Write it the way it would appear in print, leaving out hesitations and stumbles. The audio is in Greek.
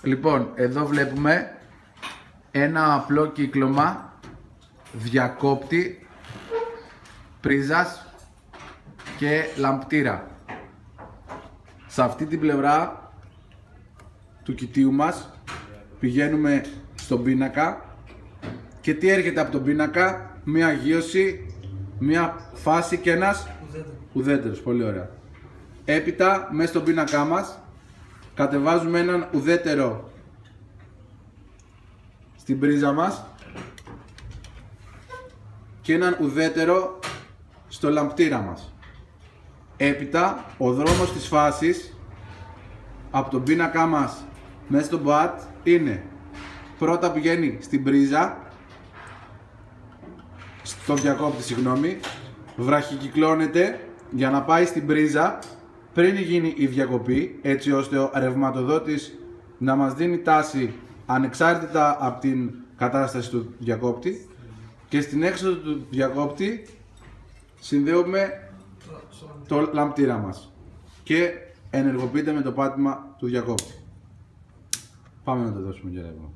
Λοιπόν, εδώ βλέπουμε ένα απλό κύκλωμα διακόπτη, πρίζας και λαμπτήρα. Σε αυτή την πλευρά του κοιτίου μας πηγαίνουμε στον πίνακα και τι έρχεται από τον πίνακα? Μία αγίωση, μία φάση και ένας ουδέτερος. Πολύ ωραία. Έπειτα μέσα στον πίνακά μας κατεβάζουμε έναν ουδέτερο στην πρίζα μας και έναν ουδέτερο στο λαμπτήρα μας. Έπειτα ο δρόμος της φάσης από τον πίνακά μας μέσα στο μπατ είναι: πρώτα πηγαίνει στην πρίζα, στον διακόπτη συγγνώμη, βραχικυκλώνεται για να πάει στην πρίζα πριν γίνει η διακοπή, έτσι ώστε ο ρευματοδότης να μας δίνει τάση ανεξάρτητα από την κατάσταση του διακόπτη, και στην έξοδο του διακόπτη συνδέουμε το λαμπτήρα μας και ενεργοποιείται με το πάτημα του διακόπτη. Πάμε να το δώσουμε και ρεύμα.